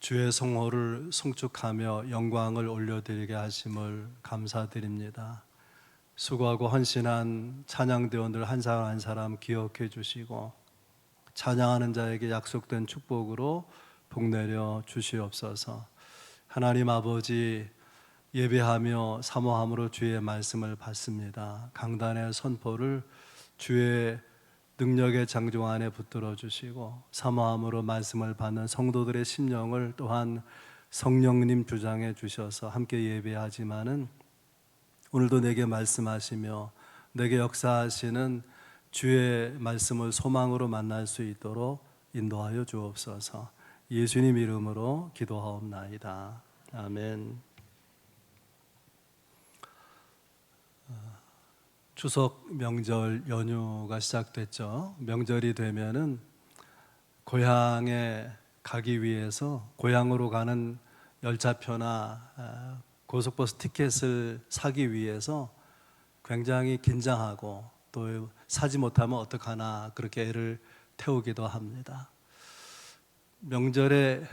주의 성호를 송축하며 영광을 올려드리게 하심을 감사드립니다. 수고하고 헌신한 찬양대원들 한 사람 한 사람 기억해 주시고 찬양하는 자에게 약속된 축복으로 복 내려 주시옵소서. 하나님 아버지, 예배하며 사모함으로 주의 말씀을 받습니다. 강단의 선포를 주의 능력의 장종 안에 붙들어 주시고 사모함으로 말씀을 받는 성도들의 심령을 또한 성령님 주장해 주셔서 함께 예배하지만은 오늘도 내게 말씀하시며 내게 역사하시는 주의 말씀을 소망으로 만날 수 있도록 인도하여 주옵소서. 예수님 이름으로 기도하옵나이다. 아멘. 추석 명절 연휴가 시작됐죠. 명절이 되면은 고향에 가기 위해서 고향으로 가는 열차표나 고속버스 티켓을 사기 위해서 굉장히 긴장하고 또 사지 못하면 어떡하나 그렇게 애를 태우기도 합니다. 명절에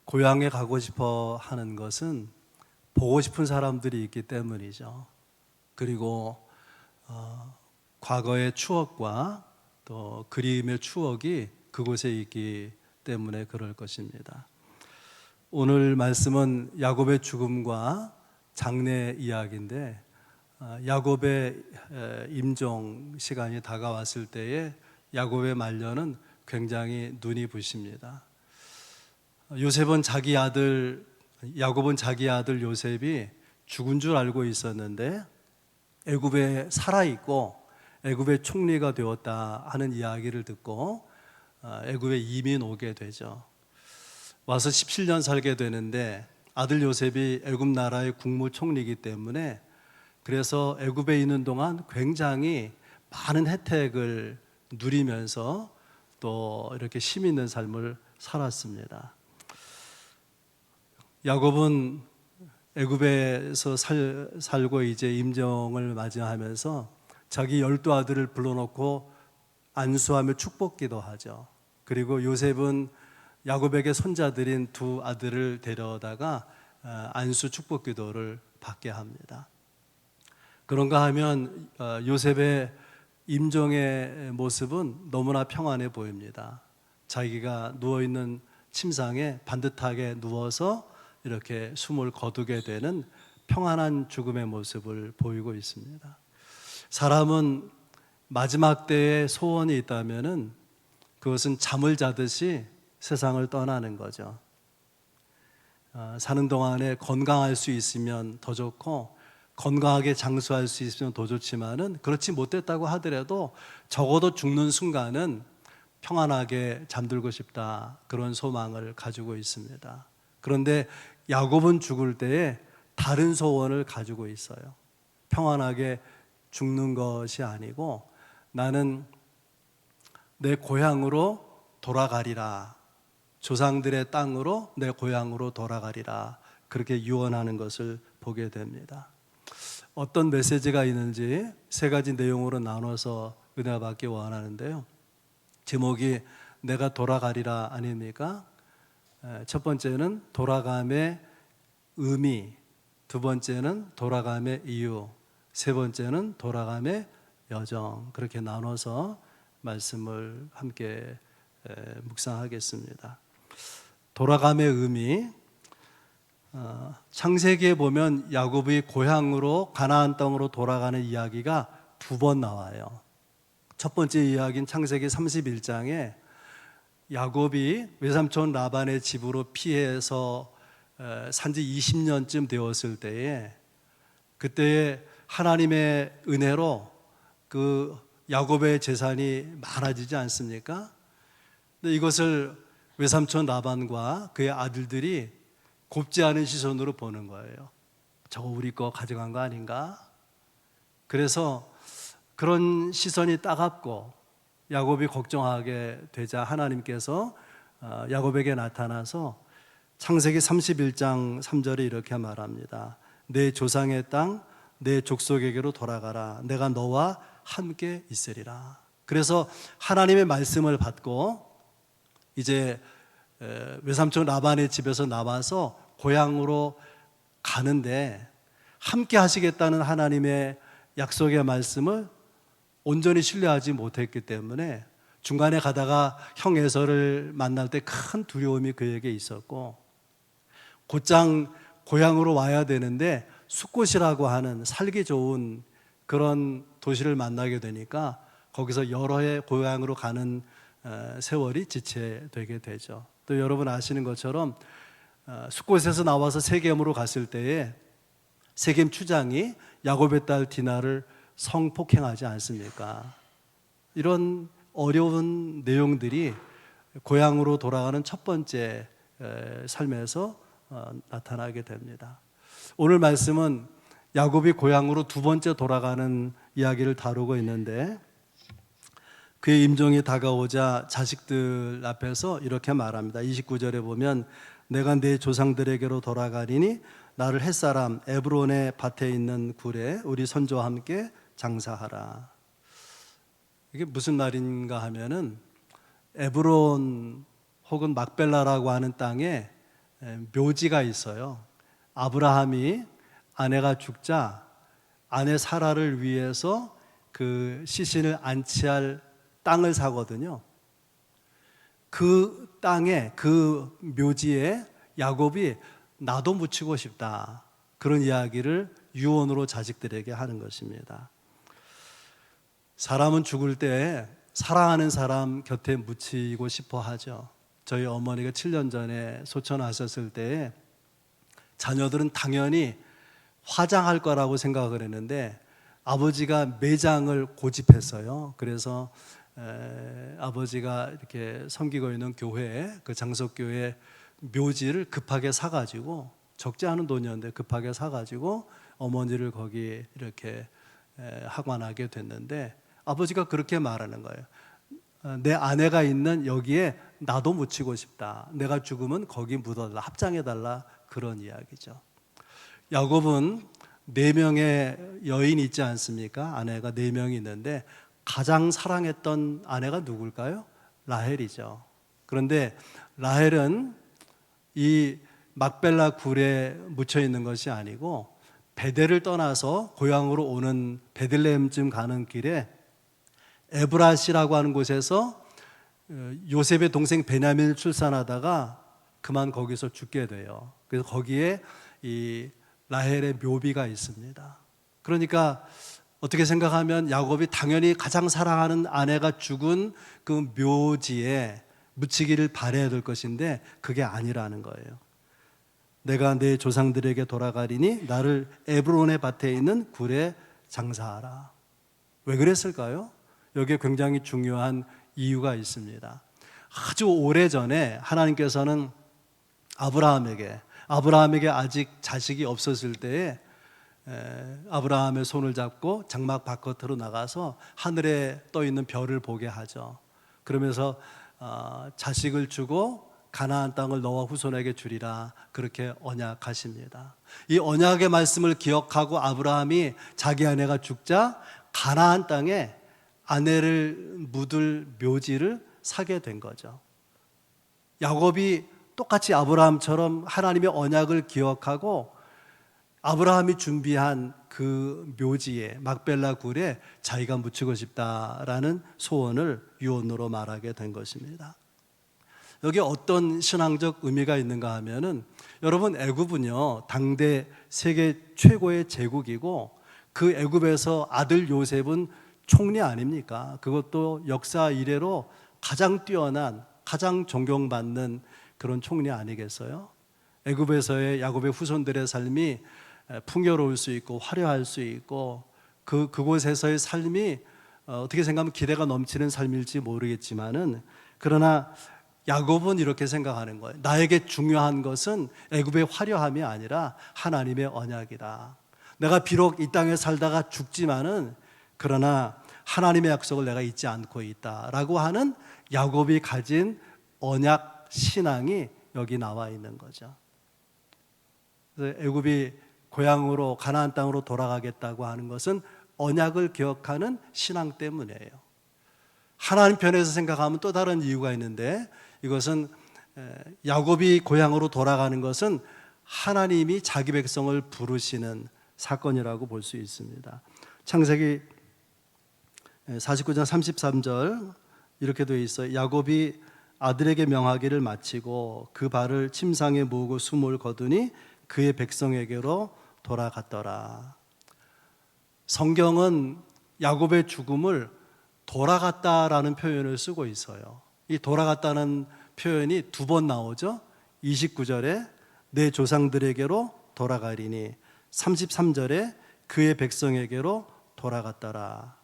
고향에 가고 싶어 하는 것은 보고 싶은 사람들이 있기 때문이죠. 그리고 과거의 추억과 또 그리움의 추억이 그곳에 있기 때문에 그럴 것입니다. 오늘 말씀은 야곱의 죽음과 장래 이야기인데 야곱의 임종 시간이 다가왔을 때에 야곱의 말년은 굉장히 눈이 부십니다. 야곱은 자기 아들 요셉이 죽은 줄 알고 있었는데 애굽에 살아있고 애굽의 총리가 되었다 하는 이야기를 듣고 애굽에 이민 오게 되죠. 와서 17년 살게 되는데 아들 요셉이 애굽 나라의 국무총리이기 때문에 그래서 애굽에 있는 동안 굉장히 많은 혜택을 누리면서 또 이렇게 힘 있는 삶을 살았습니다. 야곱은 애굽에서 살고 이제 임종을 맞이하면서 자기 12아들을 불러놓고 안수하며 축복기도 하죠. 그리고 요셉은 야곱에게 손자들인 2아들을 데려다가 안수 축복기도를 받게 합니다. 그런가 하면 요셉의 임종의 모습은 너무나 평안해 보입니다. 자기가 누워있는 침상에 반듯하게 누워서 이렇게 숨을 거두게 되는 평안한 죽음의 모습을 보이고 있습니다. 사람은 마지막 때에 소원이 있다면은 그것은 잠을 자듯이 세상을 떠나는 거죠. 사는 동안에 건강할 수 있으면 더 좋고 건강하게 장수할 수 있으면 더 좋지만은 그렇지 못했다고 하더라도 적어도 죽는 순간은 평안하게 잠들고 싶다, 그런 소망을 가지고 있습니다. 그런데 야곱은 죽을 때에 다른 소원을 가지고 있어요. 평안하게 죽는 것이 아니고 나는 내 고향으로 돌아가리라, 조상들의 땅으로 내 고향으로 돌아가리라, 그렇게 유언하는 것을 보게 됩니다. 어떤 메시지가 있는지 3가지 내용으로 나눠서 은혜 받기 원하는데요. 제목이 내가 돌아가리라 아닙니까? 첫 번째는 돌아감의 의미, 2번째는 돌아감의 이유, 3번째는 돌아감의 여정, 그렇게 나눠서 말씀을 함께 묵상하겠습니다. 돌아감의 의미, 창세기에 보면 야곱이 고향으로 가나안 땅으로 돌아가는 이야기가 2번 나와요. 첫 번째 이야기는 창세기 31장에 야곱이 외삼촌 라반의 집으로 피해서 산지 20년쯤 되었을 때에 그때에 하나님의 은혜로 그 야곱의 재산이 많아지지 않습니까? 근데 이것을 외삼촌 라반과 그의 아들들이 곱지 않은 시선으로 보는 거예요. 저거 우리 거 가져간 거 아닌가? 그래서 그런 시선이 따갑고 야곱이 걱정하게 되자 하나님께서 야곱에게 나타나서 창세기 31장 3절에 이렇게 말합니다. 내 조상의 땅, 내 족속에게로 돌아가라. 내가 너와 함께 있으리라. 그래서 하나님의 말씀을 받고 이제 외삼촌 라반의 집에서 나와서 고향으로 가는데 함께 하시겠다는 하나님의 약속의 말씀을 온전히 신뢰하지 못했기 때문에 중간에 가다가 형 에서를 만날 때 큰 두려움이 그에게 있었고, 곧장 고향으로 와야 되는데 숫곳이라고 하는 살기 좋은 그런 도시를 만나게 되니까 거기서 여러 해 고향으로 가는 세월이 지체되게 되죠. 또 여러분 아시는 것처럼 숫곳에서 나와서 세겜으로 갔을 때에 세겜 추장이 야곱의 딸 디나를 성폭행하지 않습니까? 이런 어려운 내용들이 고향으로 돌아가는 첫 번째 삶에서 나타나게 됩니다. 오늘 말씀은 야곱이 고향으로 두 번째 돌아가는 이야기를 다루고 있는데, 그의 임종이 다가오자 자식들 앞에서 이렇게 말합니다. 29절에 보면 내가 내 조상들에게로 돌아가리니 나를 햇사람 에브론의 밭에 있는 굴에 우리 선조와 함께 장사하라. 이게 무슨 말인가 하면은 에브론 혹은 막벨라라고 하는 땅에 묘지가 있어요. 아브라함이 아내가 죽자 아내 사라를 위해서 그 시신을 안치할 땅을 사거든요. 그 땅에, 그 묘지에 야곱이 나도 묻히고 싶다, 그런 이야기를 유언으로 자식들에게 하는 것입니다. 사람은 죽을 때 사랑하는 사람 곁에 묻히고 싶어 하죠. 저희 어머니가 7년 전에 소천하셨을 때에 자녀들은 당연히 화장할 거라고 생각을 했는데 아버지가 매장을 고집했어요. 그래서 아버지가 이렇게 섬기고 있는 교회, 그 장석교회 묘지를 급하게 사가지고, 적지 않은 돈이었는데 급하게 사가지고 어머니를 거기 이렇게 하관하게 됐는데, 아버지가 그렇게 말하는 거예요. 내 아내가 있는 여기에 나도 묻히고 싶다. 내가 죽으면 거기 묻어달라, 합장해달라, 그런 이야기죠. 야곱은 4명의 여인이 있지 않습니까? 아내가 4명이 있는데 가장 사랑했던 아내가 누굴까요? 라헬이죠. 그런데 라헬은 이 막벨라 굴에 묻혀 있는 것이 아니고 베델을 떠나서 고향으로 오는 베들레헴쯤 가는 길에 에브라시라고 하는 곳에서 요셉의 동생 베냐민을 출산하다가 그만 거기서 죽게 돼요. 그래서 거기에 이 라헬의 묘비가 있습니다. 그러니까 어떻게 생각하면 야곱이 당연히 가장 사랑하는 아내가 죽은 그 묘지에 묻히기를 바라야 될 것인데 그게 아니라는 거예요. 내가 내 조상들에게 돌아가리니 나를 에브론의 밭에 있는 굴에 장사하라. 왜 그랬을까요? 여기에 굉장히 중요한 이유가 있습니다. 아주 오래전에 하나님께서는 아브라함에게 아직 자식이 없었을 때에 아브라함의 손을 잡고 장막 바깥으로 나가서 하늘에 떠 있는 별을 보게 하죠. 그러면서 자식을 주고 가나안 땅을 너와 후손에게 주리라, 그렇게 언약하십니다. 이 언약의 말씀을 기억하고 아브라함이 자기 아내가 죽자 가나안 땅에 아내를 묻을 묘지를 사게 된 거죠. 야곱이 똑같이 아브라함처럼 하나님의 언약을 기억하고 아브라함이 준비한 그 묘지에, 막벨라 굴에 자기가 묻히고 싶다라는 소원을 유언으로 말하게 된 것입니다. 여기 어떤 신앙적 의미가 있는가 하면은, 여러분 애굽은요 당대 세계 최고의 제국이고 그 애굽에서 아들 요셉은 총리 아닙니까? 그것도 역사 이래로 가장 뛰어난, 가장 존경받는 그런 총리 아니겠어요? 애굽에서의 야곱의 후손들의 삶이 풍요로울 수 있고 화려할 수 있고 그곳에서의 삶이 어떻게 생각하면 기대가 넘치는 삶일지 모르겠지만은, 그러나 야곱은 이렇게 생각하는 거예요. 나에게 중요한 것은 애굽의 화려함이 아니라 하나님의 언약이다. 내가 비록 이 땅에 살다가 죽지만은 그러나 하나님의 약속을 내가 잊지 않고 있다라고 하는 야곱이 가진 언약 신앙이 여기 나와 있는 거죠. 그래서 애굽이 고향으로 가나안 땅으로 돌아가겠다고 하는 것은 언약을 기억하는 신앙 때문이에요. 하나님 편에서 생각하면 또 다른 이유가 있는데, 이것은 야곱이 고향으로 돌아가는 것은 하나님이 자기 백성을 부르시는 사건이라고 볼 수 있습니다. 창세기 49장 33절 이렇게 되어 있어요. 야곱이 아들에게 명하기를 마치고 그 발을 침상에 모으고 숨을 거두니 그의 백성에게로 돌아갔더라. 성경은 야곱의 죽음을 돌아갔다라는 표현을 쓰고 있어요. 이 돌아갔다는 표현이 두 번 나오죠. 29절에 내 조상들에게로 돌아가리니, 33절에 그의 백성에게로 돌아갔더라.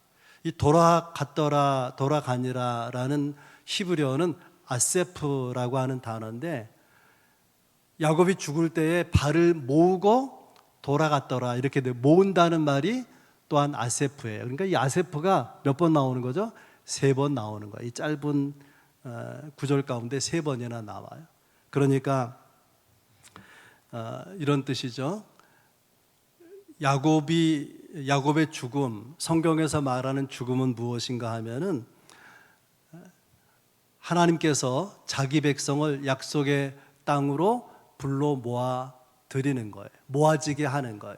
이 돌아갔더라, 돌아가니라라는 히브리어는 아세프라고 하는 단어인데, 야곱이 죽을 때에 발을 모으고 돌아갔더라 이렇게 모은다는 말이 또한 아세프예요. 그러니까 이 아세프가 몇 번 나오는 거죠? 3번 나오는 거예요. 이 짧은 구절 가운데 3번이나 나와요. 그러니까 이런 뜻이죠. 야곱의 죽음, 성경에서 말하는 죽음은 무엇인가 하면은 하나님께서 자기 백성을 약속의 땅으로 불러 모아 드리는 거예요. 모아지게 하는 거예요.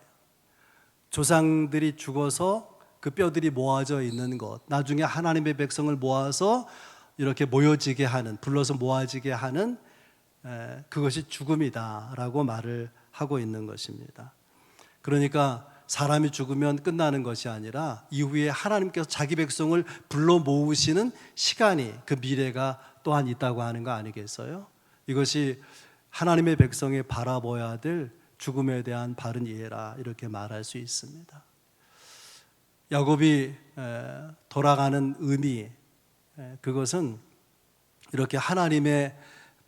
조상들이 죽어서 그 뼈들이 모아져 있는 것, 나중에 하나님의 백성을 모아서 이렇게 모여지게 하는, 불러서 모아지게 하는 그것이 죽음이다라고 말을 하고 있는 것입니다. 그러니까 사람이 죽으면 끝나는 것이 아니라 이후에 하나님께서 자기 백성을 불러 모으시는 시간이, 그 미래가 또한 있다고 하는 거 아니겠어요? 이것이 하나님의 백성이 바라봐야 될 죽음에 대한 바른 이해라, 이렇게 말할 수 있습니다. 야곱이 돌아가는 의미, 그것은 이렇게 하나님의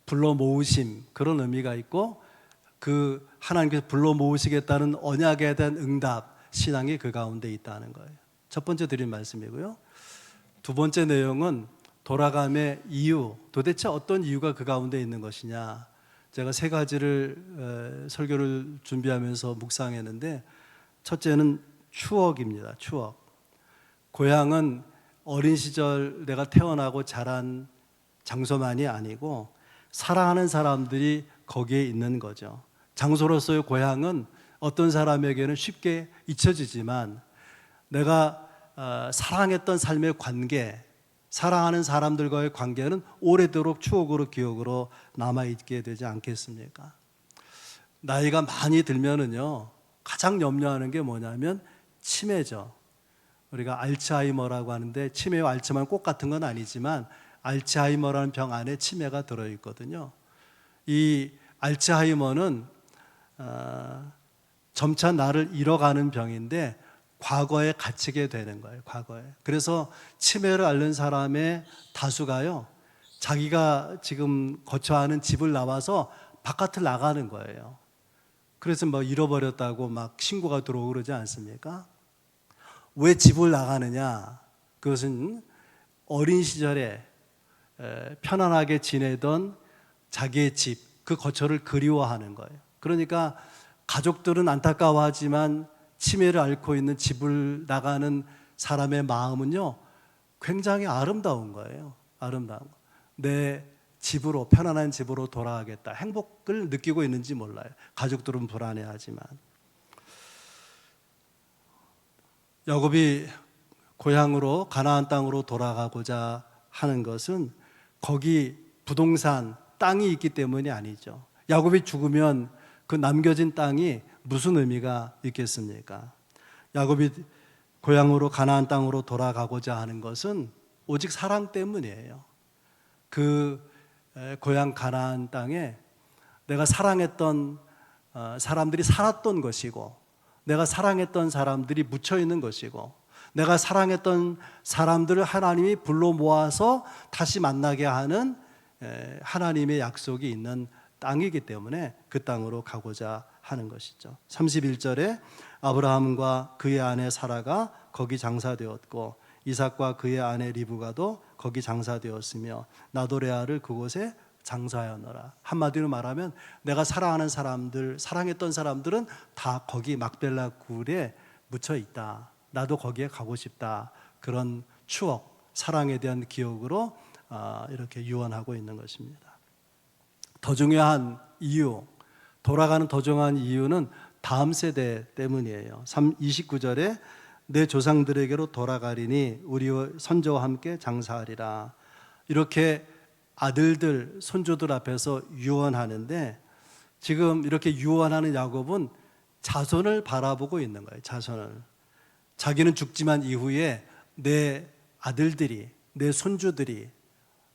불러 모으심, 그런 의미가 있고, 그 하나님께서 불러 모으시겠다는 언약에 대한 응답, 신앙이 그 가운데 있다는 거예요. 첫 번째 드린 말씀이고요. 두 번째 내용은 돌아감의 이유, 도대체 어떤 이유가 그 가운데 있는 것이냐. 제가 3가지를 설교를 준비하면서 묵상했는데, 첫째는 추억입니다. 추억. 고향은 어린 시절 내가 태어나고 자란 장소만이 아니고 사랑하는 사람들이 거기에 있는 거죠. 장소로서의 고향은 어떤 사람에게는 쉽게 잊혀지지만, 내가 사랑했던 삶의 관계, 사랑하는 사람들과의 관계는 오래도록 추억으로, 기억으로 남아있게 되지 않겠습니까? 나이가 많이 들면은요, 가장 염려하는 게 뭐냐면 치매죠. 우리가 알츠하이머라고 하는데, 치매와 알츠하이머는 꼭 같은 건 아니지만 알츠하이머라는 병 안에 치매가 들어있거든요. 이 알츠하이머는 점차 나를 잃어가는 병인데 과거에 갇히게 되는 거예요. 과거에. 그래서 치매를 앓는 사람의 다수가요, 자기가 지금 거처하는 집을 나와서 바깥을 나가는 거예요. 그래서 뭐 잃어버렸다고 막 신고가 들어오고 그러지 않습니까? 왜 집을 나가느냐? 그것은 어린 시절에 편안하게 지내던 자기의 집, 그 거처를 그리워하는 거예요. 그러니까 가족들은 안타까워하지만 치매를 앓고 있는 집을 나가는 사람의 마음은요, 굉장히 아름다운 거예요. 아름다운 거. 내 집으로, 편안한 집으로 돌아가겠다. 행복을 느끼고 있는지 몰라요. 가족들은 불안해하지만. 야곱이 고향으로, 가나안 땅으로 돌아가고자 하는 것은 거기 부동산, 땅이 있기 때문이 아니죠. 야곱이 죽으면 그 남겨진 땅이 무슨 의미가 있겠습니까? 야곱이 고향으로, 가나안 땅으로 돌아가고자 하는 것은 오직 사랑 때문이에요. 그 고향 가나안 땅에 내가 사랑했던 사람들이 살았던 것이고, 내가 사랑했던 사람들이 묻혀 있는 것이고, 내가 사랑했던 사람들을 하나님이 불러 모아서 다시 만나게 하는 하나님의 약속이 있는 땅이기 때문에 그 땅으로 가고자 하는 것이죠. 31절에 아브라함과 그의 아내 사라가 거기 장사되었고, 이삭과 그의 아내 리브가도 거기 장사되었으며 나도레아를 그곳에 장사하였노라. 한마디로 말하면 내가 사랑하는 사람들, 사랑했던 사람들은 다 거기 막벨라 굴에 묻혀 있다. 나도 거기에 가고 싶다. 그런 추억, 사랑에 대한 기억으로 이렇게 유언하고 있는 것입니다. 더 중요한 이유, 돌아가는 더 중요한 이유는 다음 세대 때문이에요. 29절에 내 조상들에게로 돌아가리니 우리 선조와 함께 장사하리라. 이렇게 아들들, 손주들 앞에서 유언하는데, 지금 이렇게 유언하는 야곱은 자손을 바라보고 있는 거예요. 자손을. 자기는 죽지만 이후에 내 아들들이, 내 손주들이,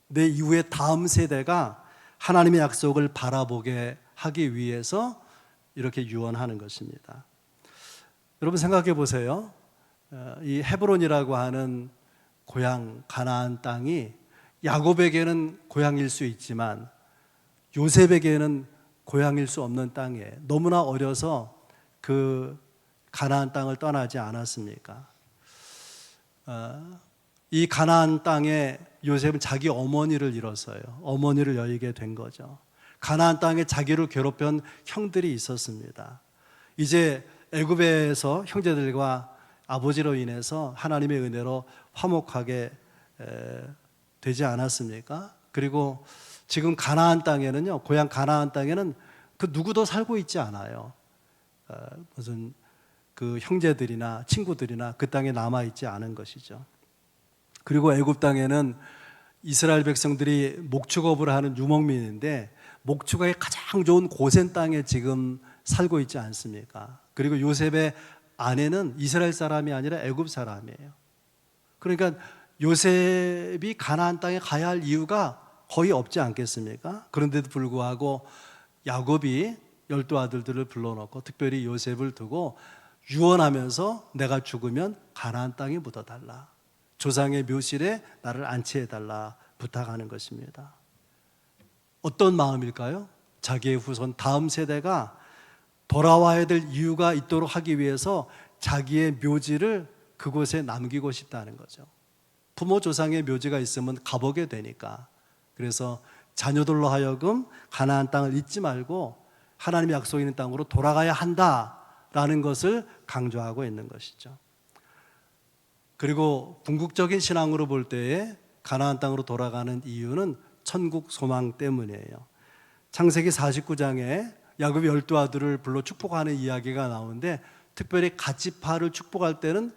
내 이후에 다음 세대가 하나님의 약속을 바라보게 하기 위해서 이렇게 유언하는 것입니다. 여러분 생각해 보세요. 이 헤브론이라고 하는 고향 가나안 땅이 야곱에게는 고향일 수 있지만 요셉에게는 고향일 수 없는 땅에 너무나 어려서 그 가나안 땅을 떠나지 않았습니까? 이 가나안 땅에 요셉은 자기 어머니를 잃었어요. 어머니를 여의게 된 거죠. 가나안 땅에 자기를 괴롭힌 형들이 있었습니다. 이제 애굽에서 형제들과 아버지로 인해서 하나님의 은혜로 화목하게 되지 않았습니까? 그리고 지금 가나안 땅에는요, 고향 가나안 땅에는 그 누구도 살고 있지 않아요. 무슨 그 형제들이나 친구들이나 그 땅에 남아 있지 않은 것이죠. 그리고 애굽 땅에는 이스라엘 백성들이 목축업을 하는 유목민인데 목축하기 가장 좋은 고센 땅에 지금 살고 있지 않습니까? 그리고 요셉의 아내는 이스라엘 사람이 아니라 애굽 사람이에요. 그러니까 요셉이 가나안 땅에 가야 할 이유가 거의 없지 않겠습니까? 그런데도 불구하고 야곱이 12아들들을 불러놓고 특별히 요셉을 두고 유언하면서 내가 죽으면 가나안 땅에 묻어달라, 조상의 묘실에 나를 안치해달라 부탁하는 것입니다. 어떤 마음일까요? 자기의 후손 다음 세대가 돌아와야 될 이유가 있도록 하기 위해서 자기의 묘지를 그곳에 남기고 싶다는 거죠. 부모 조상의 묘지가 있으면 가보게 되니까. 그래서 자녀들로 하여금 가나안 땅을 잊지 말고 하나님의 약속 있는 땅으로 돌아가야 한다라는 것을 강조하고 있는 것이죠. 그리고 궁극적인 신앙으로 볼 때에 가나안 땅으로 돌아가는 이유는 천국 소망 때문이에요. 창세기 49장에 야곱이 12아들을 불러 축복하는 이야기가 나오는데 특별히 갓지파를 축복할 때는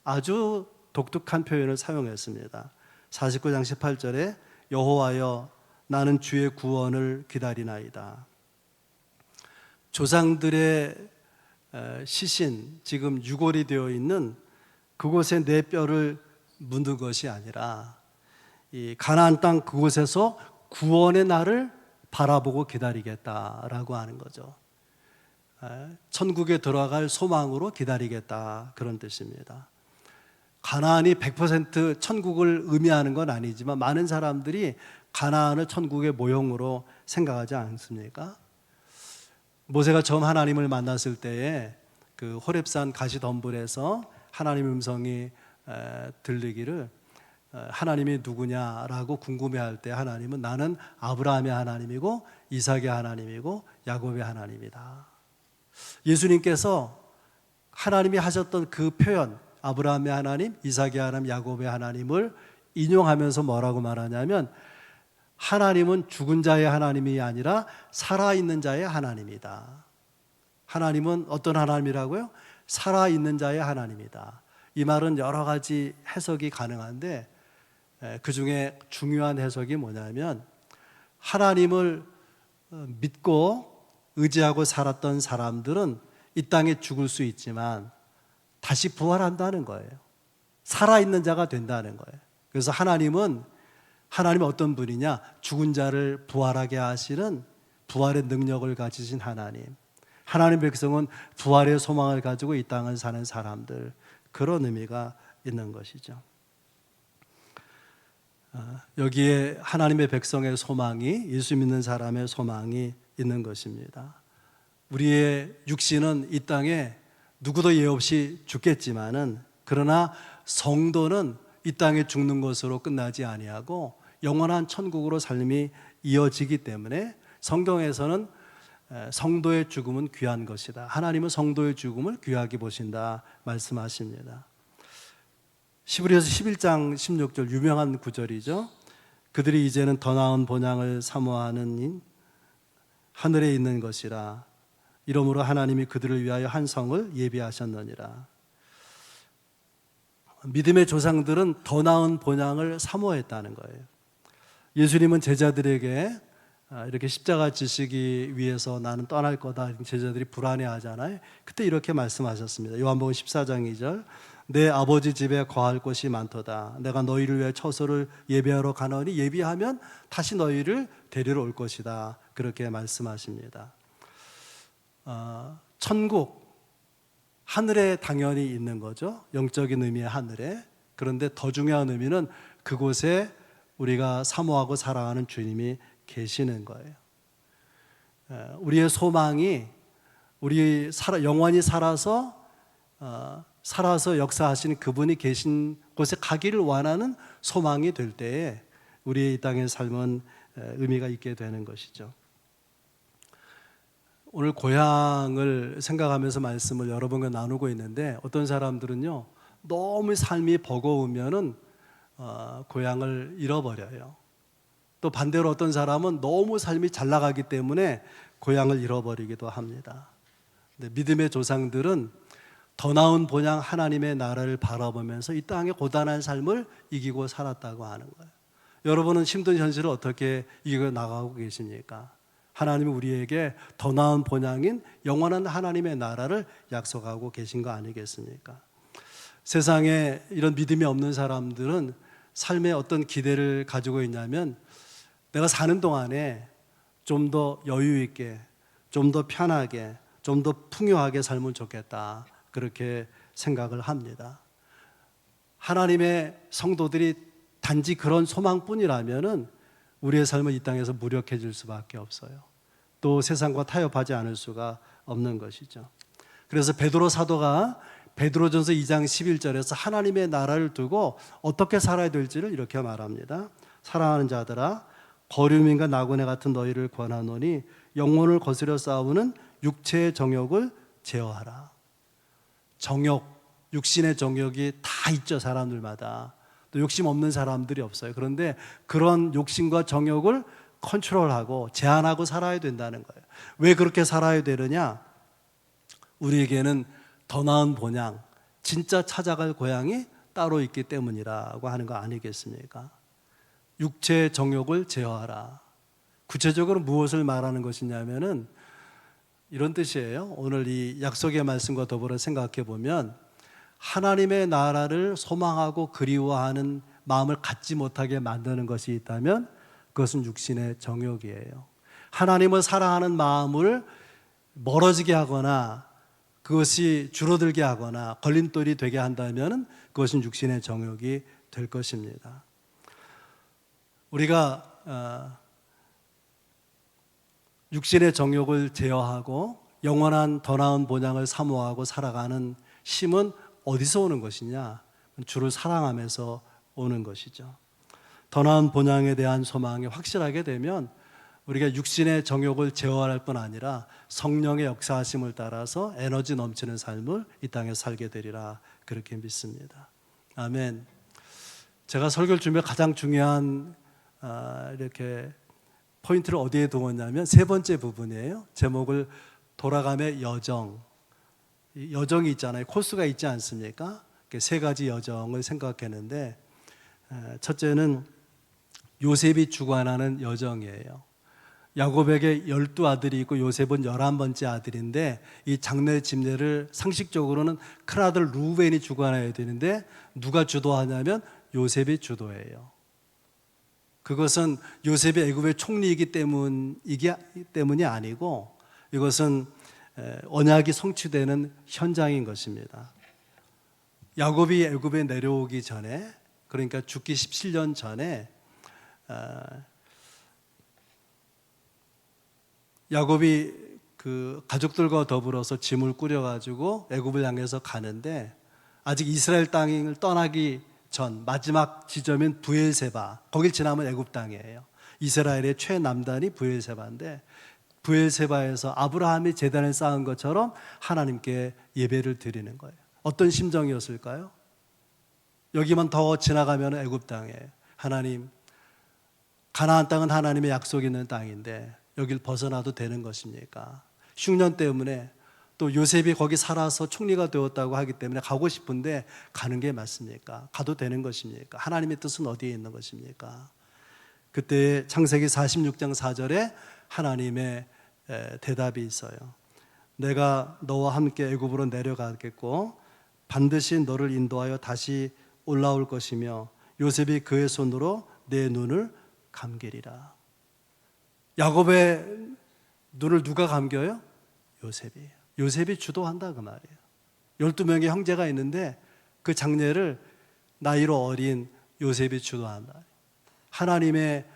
아주 독특한 표현을 사용했습니다. 49장 18절에 여호와여 나는 주의 구원을 기다리나이다. 조상들의 시신, 지금 유골이 되어 있는 그곳에 내 뼈를 묻는 것이 아니라 이 가나안 땅 그곳에서 구원의 날을 바라보고 기다리겠다라고 하는 거죠. 천국에 들어갈 소망으로 기다리겠다, 그런 뜻입니다. 가나안이 100% 천국을 의미하는 건 아니지만 많은 사람들이 가나안을 천국의 모형으로 생각하지 않습니까? 모세가 처음 하나님을 만났을 때에 그 호렙산 가시덤불에서 하나님의 음성이 들리기를 하나님이 누구냐라고 궁금해할 때 하나님은 나는 아브라함의 하나님이고 이삭의 하나님이고 야곱의 하나님이다. 예수님께서 하나님이 하셨던 그 표현, 아브라함의 하나님, 이삭의 하나님, 야곱의 하나님을 인용하면서 뭐라고 말하냐면 하나님은 죽은 자의 하나님이 아니라 살아있는 자의 하나님이다. 하나님은 어떤 하나님이라고요? 살아있는 자의 하나님이다. 이 말은 여러 가지 해석이 가능한데 그 중에 중요한 해석이 뭐냐면 하나님을 믿고 의지하고 살았던 사람들은 이 땅에 죽을 수 있지만 다시 부활한다는 거예요. 살아있는 자가 된다는 거예요. 그래서 하나님은 어떤 분이냐? 죽은 자를 부활하게 하시는 부활의 능력을 가지신 하나님. 하나님 백성은 부활의 소망을 가지고 이 땅을 사는 사람들, 그런 의미가 있는 것이죠. 여기에 하나님의 백성의 소망이, 예수 믿는 사람의 소망이 있는 것입니다. 우리의 육신은 이 땅에 누구도 예 없이 죽겠지만은, 그러나 성도는 이 땅에 죽는 것으로 끝나지 아니하고 영원한 천국으로 삶이 이어지기 때문에 성경에서는 성도의 죽음은 귀한 것이다, 하나님은 성도의 죽음을 귀하게 보신다 말씀하십니다. 히브리서 11장 16절 유명한 구절이죠. 그들이 이제는 더 나은 본향을 사모하는 하늘에 있는 것이라. 이러므로 하나님이 그들을 위하여 한 성을 예비하셨느니라. 믿음의 조상들은 더 나은 본향을 사모했다는 거예요. 예수님은 제자들에게 이렇게 십자가 지시기 위해서 나는 떠날 거다. 제자들이 불안해하잖아요. 그때 이렇게 말씀하셨습니다. 요한복음 14장 2절, 내 아버지 집에 거할 곳이 많도다. 내가 너희를 위해 처소를 예비하러 가노니 예비하면 다시 너희를 데리러 올 것이다. 그렇게 말씀하십니다. 천국, 하늘에 당연히 있는 거죠. 영적인 의미의 하늘에. 그런데 더 중요한 의미는 그곳에 우리가 사모하고 사랑하는 주님이 계시는 거예요. 우리의 소망이 우리 영원히 살아서 역사하시는 그분이 계신 곳에 가기를 원하는 소망이 될 때에 우리의 이 땅의 삶은 의미가 있게 되는 것이죠. 오늘 고향을 생각하면서 말씀을 여러 번과 나누고 있는데, 어떤 사람들은요 너무 삶이 버거우면은 고향을 잃어버려요. 또 반대로 어떤 사람은 너무 삶이 잘 나가기 때문에 고향을 잃어버리기도 합니다. 근데 믿음의 조상들은 더 나은 본향 하나님의 나라를 바라보면서 이 땅의 고단한 삶을 이기고 살았다고 하는 거예요. 여러분은 힘든 현실을 어떻게 이겨 나가고 계십니까? 하나님이 우리에게 더 나은 본향인 영원한 하나님의 나라를 약속하고 계신 거 아니겠습니까? 세상에 이런 믿음이 없는 사람들은 삶에 어떤 기대를 가지고 있냐면, 내가 사는 동안에 좀 더 여유 있게, 좀 더 편하게, 좀 더 풍요하게 살면 좋겠다, 그렇게 생각을 합니다. 하나님의 성도들이 단지 그런 소망뿐이라면은 우리의 삶은 이 땅에서 무력해질 수밖에 없어요. 또 세상과 타협하지 않을 수가 없는 것이죠. 그래서 베드로 사도가 베드로전서 2장 11절에서 하나님의 나라를 두고 어떻게 살아야 될지를 이렇게 말합니다. 사랑하는 자들아, 거류민과 나그네 같은 너희를 권하노니 영혼을 거스려 싸우는 육체의 정욕을 제어하라. 정욕, 육신의 정욕이 다 있죠, 사람들마다. 또 욕심 없는 사람들이 없어요. 그런데 그런 욕심과 정욕을 컨트롤하고 제한하고 살아야 된다는 거예요. 왜 그렇게 살아야 되느냐? 우리에게는 더 나은 본향, 진짜 찾아갈 고향이 따로 있기 때문이라고 하는 거 아니겠습니까? 육체의 정욕을 제어하라. 구체적으로 무엇을 말하는 것이냐면은 이런 뜻이에요. 오늘 이 약속의 말씀과 더불어 생각해 보면, 하나님의 나라를 소망하고 그리워하는 마음을 갖지 못하게 만드는 것이 있다면 그것은 육신의 정욕이에요. 하나님을 사랑하는 마음을 멀어지게 하거나 그것이 줄어들게 하거나 걸림돌이 되게 한다면 그것은 육신의 정욕이 될 것입니다. 우리가 육신의 정욕을 제어하고 영원한 더 나은 본향을 사모하고 살아가는 힘은 어디서 오는 것이냐? 주를 사랑하면서 오는 것이죠. 더 나은 본향에 대한 소망이 확실하게 되면 우리가 육신의 정욕을 제어할 뿐 아니라 성령의 역사하심을 따라서 에너지 넘치는 삶을 이 땅에 살게 되리라, 그렇게 믿습니다. 아멘. 제가 설교를 준비해 가장 중요한 이렇게 포인트를 어디에 두었냐면 세 번째 부분이에요. 제목을 돌아감의 여정. 여정이 있잖아요. 코스가 있지 않습니까? 세 가지 여정을 생각했는데, 첫째는 요셉이 주관하는 여정이에요. 야곱에게 12아들이 있고 요셉은 11번째 아들인데, 이 장래 집례를 상식적으로는 큰아들 루벤이 주관해야 되는데 누가 주도하냐면 요셉이 주도해요. 그것은 요셉이 애굽의 총리이기 때문이 아니고, 이것은 언약이 성취되는 현장인 것입니다. 야곱이 애굽에 내려오기 전에, 그러니까 죽기 17년 전에 야곱이 그 가족들과 더불어서 짐을 꾸려가지고 애굽을 향해서 가는데, 아직 이스라엘 땅을 떠나기 전 마지막 지점인 브엘세바, 거길 지나면 애굽 땅이에요. 이스라엘의 최남단이 브엘세바인데, 브엘세바에서 아브라함이 제단을 쌓은 것처럼 하나님께 예배를 드리는 거예요. 어떤 심정이었을까요? 여기만 더 지나가면 애굽 땅이에요. 하나님, 가나안 땅은 하나님의 약속 있는 땅인데 여길 벗어나도 되는 것입니까? 흉년 때문에 또 요셉이 거기 살아서 총리가 되었다고 하기 때문에 가고 싶은데 가는 게 맞습니까? 가도 되는 것입니까? 하나님의 뜻은 어디에 있는 것입니까? 그때 창세기 46장 4절에 하나님의 대답이 있어요. 내가 너와 함께 애굽으로 내려가겠고 반드시 너를 인도하여 다시 올라올 것이며 요셉이 그의 손으로 내 눈을 감기리라. 야곱의 눈을 누가 감겨요? 요셉이에요. 요셉이 주도한다 그 말이에요. 12명의 형제가 있는데 그 장례를 나이로 어린 요셉이 주도한다. 하나님의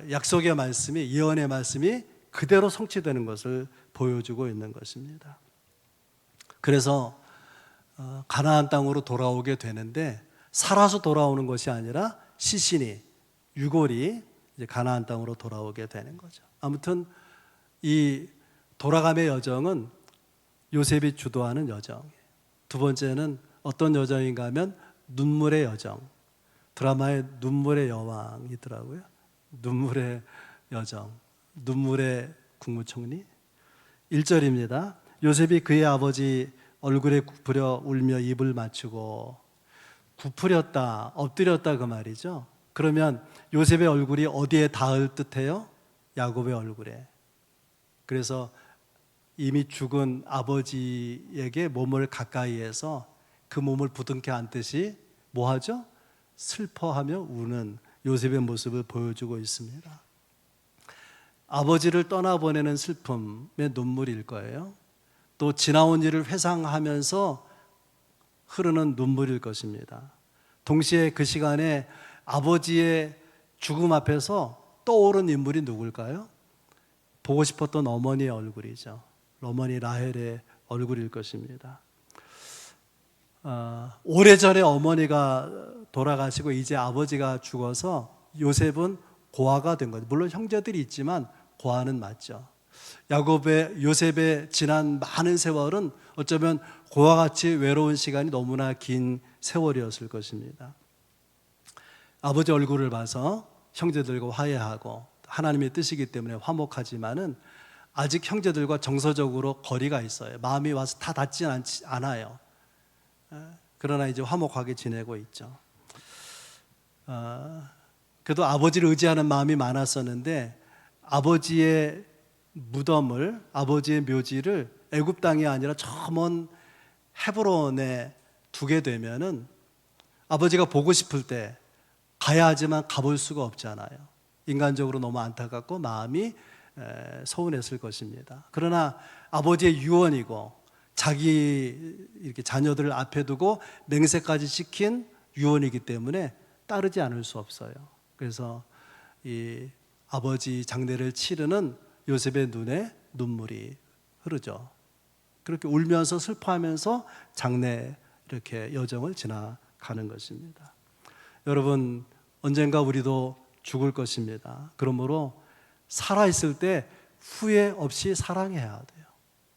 약속의 말씀이, 예언의 말씀이 그대로 성취되는 것을 보여주고 있는 것입니다. 그래서 가나안 땅으로 돌아오게 되는데 살아서 돌아오는 것이 아니라 시신이, 유골이 이제 가나안 땅으로 돌아오게 되는 거죠. 아무튼 이 돌아감의 여정은 요셉이 주도하는 여정이에요. 두 번째는 어떤 여정인가 하면 눈물의 여정. 드라마에 눈물의 여왕이더라고요. 눈물의 여정, 눈물의 국무총리. 1절입니다. 요셉이 그의 아버지 얼굴에 굽으려 울며 입을 맞추고, 굽으렸다, 엎드렸다 그 말이죠. 그러면 요셉의 얼굴이 어디에 닿을 듯해요? 야곱의 얼굴에. 그래서 이미 죽은 아버지에게 몸을 가까이 해서 그 몸을 부둥켜 안듯이 뭐 하죠? 슬퍼하며 우는 요셉의 모습을 보여주고 있습니다. 아버지를 떠나보내는 슬픔의 눈물일 거예요. 또 지나온 일을 회상하면서 흐르는 눈물일 것입니다. 동시에 그 시간에 아버지의 죽음 앞에서 떠오른 인물이 누굴까요? 보고 싶었던 어머니의 얼굴이죠. 어머니 라헬의 얼굴일 것입니다. 오래전에 어머니가 돌아가시고 이제 아버지가 죽어서 요셉은 고아가 된 거죠. 물론 형제들이 있지만 고아는 맞죠. 요셉의 지난 많은 세월은 어쩌면 고아같이 외로운 시간이 너무나 긴 세월이었을 것입니다. 아버지 얼굴을 봐서 형제들과 화해하고 하나님의 뜻이기 때문에 화목하지만은 아직 형제들과 정서적으로 거리가 있어요. 마음이 와서 다 닿지는 않아요. 그러나 이제 화목하게 지내고 있죠. 그래도 아버지를 의지하는 마음이 많았었는데 아버지의 무덤을, 아버지의 묘지를 애굽 땅이 아니라 저 먼 헤브론에 두게 되면은 아버지가 보고 싶을 때 가야 하지만 가볼 수가 없잖아요. 인간적으로 너무 안타깝고 마음이 서운했을 것입니다. 그러나 아버지의 유언이고 자기 이렇게 자녀들을 앞에 두고 맹세까지 시킨 유언이기 때문에 따르지 않을 수 없어요. 그래서 이 아버지 장례를 치르는 요셉의 눈에 눈물이 흐르죠. 그렇게 울면서 슬퍼하면서 장례 이렇게 여정을 지나가는 것입니다. 여러분, 언젠가 우리도 죽을 것입니다. 그러므로 살아있을 때 후회 없이 사랑해야 돼요.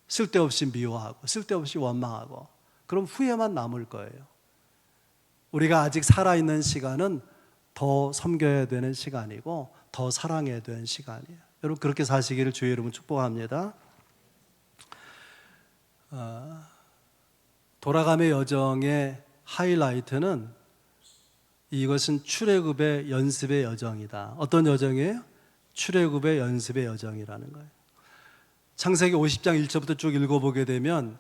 쓸데없이 미워하고 쓸데없이 원망하고 그럼 후회만 남을 거예요. 우리가 아직 살아있는 시간은 더 섬겨야 되는 시간이고 더 사랑해야 되는 시간이에요. 여러분 그렇게 사시기를 주의 이름으로 축복합니다. 돌아감의 여정의 하이라이트는 이것은 출애굽의 연습의 여정이다. 어떤 여정이에요? 출애굽의 연습의 여정이라는 거예요. 창세기 50장 1절부터 쭉 읽어보게 되면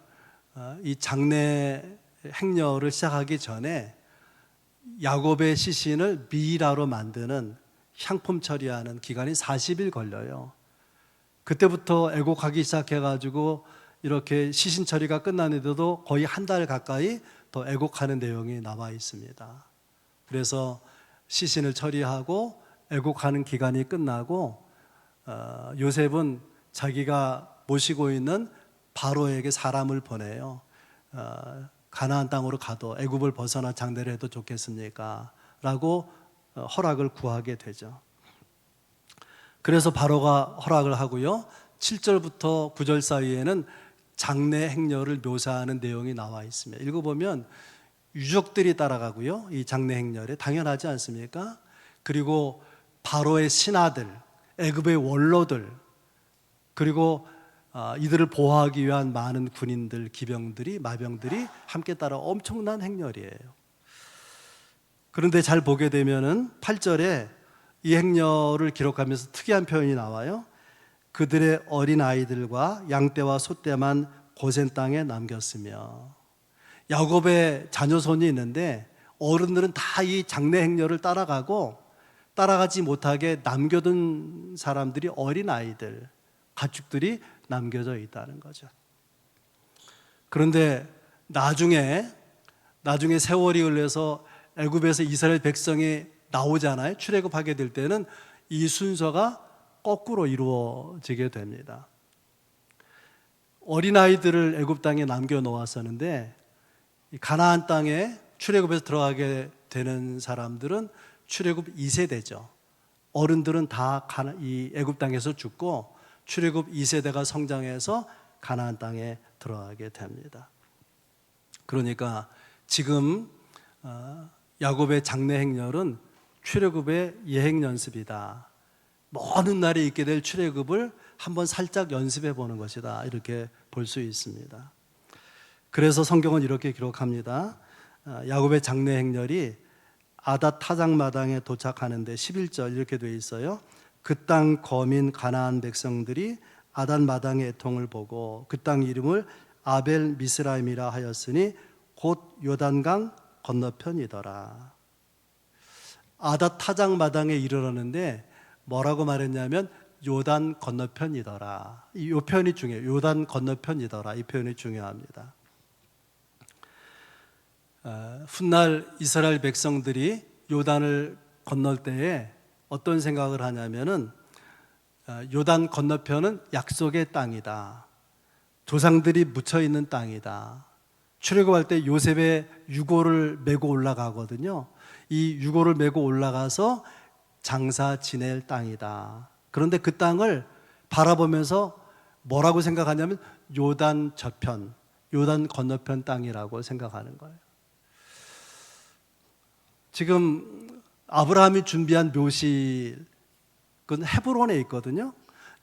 이 장례 행렬을 시작하기 전에 야곱의 시신을 미이라로 만드는 향품 처리하는 기간이 40일 걸려요. 그때부터 애곡하기 시작해가지고 이렇게 시신 처리가 끝났는데도 거의 한 달 가까이 더 애곡하는 내용이 나와 있습니다. 그래서 시신을 처리하고 애곡하는 기간이 끝나고 요셉은 자기가 모시고 있는 바로에게 사람을 보내요. 가나안 땅으로 가도 애굽을 벗어나 장례를 해도 좋겠습니까? 라고 허락을 구하게 되죠. 그래서 바로가 허락을 하고요. 7절부터 9절 사이에는 장례 행렬을 묘사하는 내용이 나와 있습니다. 읽어보면 유족들이 따라가고요. 이 장례 행렬에 당연하지 않습니까? 그리고 바로의 신하들, 애굽의 원로들, 그리고 이들을 보호하기 위한 많은 군인들, 기병들이, 마병들이 함께 따라 엄청난 행렬이에요. 그런데 잘 보게 되면은 8절에 이 행렬을 기록하면서 특이한 표현이 나와요. 그들의 어린 아이들과 양떼와 소떼만 고센 땅에 남겼으며, 야곱의 자녀손이 있는데 어른들은 다 이 장례 행렬을 따라가고 따라가지 못하게 남겨둔 사람들이 어린 아이들, 가축들이 남겨져 있다는 거죠. 그런데 나중에 세월이 흘러서 애굽에서 이스라엘 백성이 나오잖아요. 출애굽하게 될 때는 이 순서가 거꾸로 이루어지게 됩니다. 어린아이들을 애굽 땅에 남겨놓았었는데 가나안 땅에 출애굽에서 들어가게 되는 사람들은 출애굽 2세대죠. 어른들은 다 이 애굽 땅에서 죽고 출애굽 2세대가 성장해서 가나안 땅에 들어가게 됩니다. 그러니까 지금 야곱의 장례 행렬은 출애굽의 예행 연습이다. 먼 훗날에 있게 될 출애굽을 한번 살짝 연습해 보는 것이다. 이렇게 볼 수 있습니다. 그래서 성경은 이렇게 기록합니다. 야곱의 장례 행렬이 아닷 타작마당에 도착하는데 11절 이렇게 되어 있어요. 그 땅 거민 가나안 백성들이 아닷 마당의 애통을 보고 그 땅 이름을 아벨 미스라임이라 하였으니 곧 요단강 건너편이더라. 아닷 타작마당에 이르렀는데 뭐라고 말했냐면 요단 건너편이더라. 이 표현이 중요해요. 요단 건너편이더라. 이 표현이 중요합니다. 훗날 이스라엘 백성들이 요단을 건널 때에 어떤 생각을 하냐면은 요단 건너편은 약속의 땅이다. 조상들이 묻혀 있는 땅이다. 출애굽할 때 요셉의 유고를 메고 올라가거든요. 이 유고를 메고 올라가서 장사 지낼 땅이다. 그런데 그 땅을 바라보면서 뭐라고 생각하냐면 요단 저편, 요단 건너편 땅이라고 생각하는 거예요. 지금 아브라함이 준비한 묘실은 헤브론에 있거든요.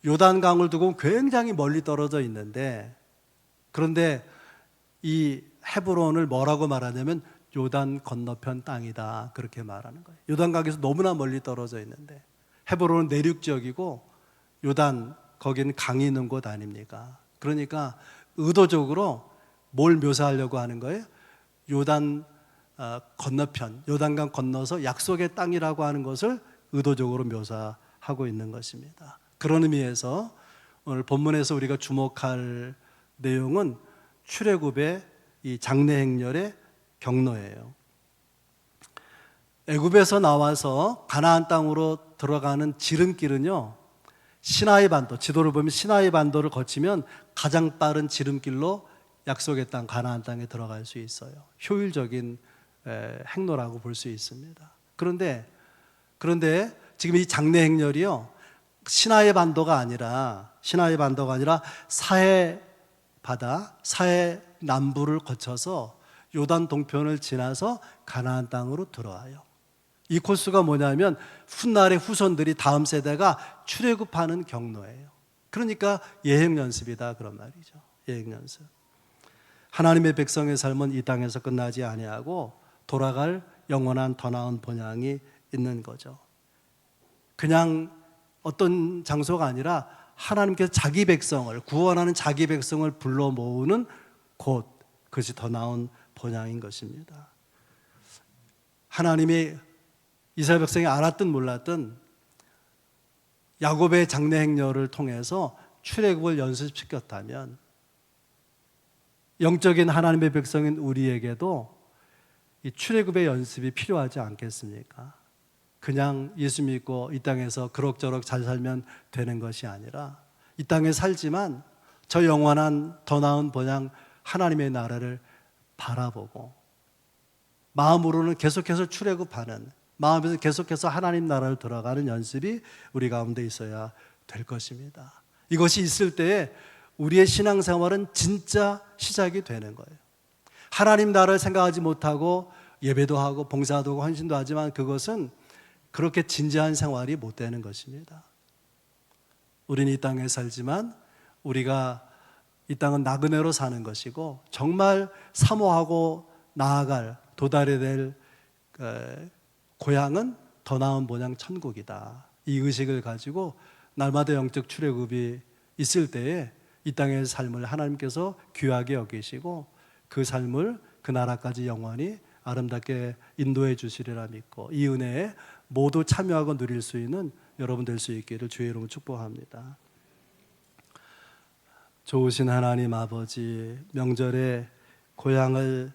요단강을 두고 굉장히 멀리 떨어져 있는데, 그런데 이 헤브론을 뭐라고 말하냐면 요단 건너편 땅이다, 그렇게 말하는 거예요. 요단강에서 너무나 멀리 떨어져 있는데, 헤브론은 내륙 지역이고 요단, 거기는 강이 있는 곳 아닙니까? 그러니까 의도적으로 뭘 묘사하려고 하는 거예요? 요단 건너편, 요단강 건너서 약속의 땅이라고 하는 것을 의도적으로 묘사하고 있는 것입니다. 그런 의미에서 오늘 본문에서 우리가 주목할 내용은 출애굽의 이 장례 행렬의 경로예요. 애굽에서 나와서 가나안 땅으로 들어가는 지름길은요, 시나이 반도, 지도를 보면 시나이 반도를 거치면 가장 빠른 지름길로 약속의 땅 가나안 땅에 들어갈 수 있어요. 효율적인 행로라고 볼 수 있습니다. 그런데 지금 이 장례 행렬이요, 시나이 반도가 아니라 사해 바다, 사해 남부를 거쳐서 요단 동편을 지나서 가나안 땅으로 들어와요. 이 코스가 뭐냐면 훗날의 후손들이, 다음 세대가 출애굽하는 경로예요. 그러니까 예행 연습이다, 그런 말이죠. 예행 연습. 하나님의 백성의 삶은 이 땅에서 끝나지 아니하고 돌아갈 영원한 더 나은 본향이 있는 거죠. 그냥 어떤 장소가 아니라 하나님께서 자기 백성을, 구원하는 자기 백성을 불러 모으는 곳, 그것이 더 나은 본향인 것입니다. 하나님이 이스라엘 백성이 알았든 몰랐든 야곱의 장례 행렬을 통해서 출애굽을 연습시켰다면 영적인 하나님의 백성인 우리에게도 이 출애굽의 연습이 필요하지 않겠습니까? 그냥 예수 믿고 이 땅에서 그럭저럭 잘 살면 되는 것이 아니라 이 땅에 살지만 저 영원한 더 나은 본향 하나님의 나라를 바라보고 마음으로는 계속해서 출애굽하는, 마음에서 계속해서 하나님 나라를 들어가는 연습이 우리 가운데 있어야 될 것입니다. 이것이 있을 때에 우리의 신앙생활은 진짜 시작이 되는 거예요. 하나님 나라를 생각하지 못하고 예배도 하고 봉사도 하고 헌신도 하지만 그것은 그렇게 진지한 생활이 못 되는 것입니다. 우리는 이 땅에 살지만 우리가 이 땅은 나그네로 사는 것이고 정말 사모하고 나아갈 도달해야 될 고향은 더 나은 본향 천국이다. 이 의식을 가지고 날마다 영적 출애굽이 있을 때에 이 땅의 삶을 하나님께서 귀하게 여기시고 그 삶을 그 나라까지 영원히 아름답게 인도해 주시리라 믿고 이 은혜에 모두 참여하고 누릴 수 있는 여러분 될 수 있기를 주의 이름으로 축복합니다. 좋으신 하나님 아버지, 명절에 고향을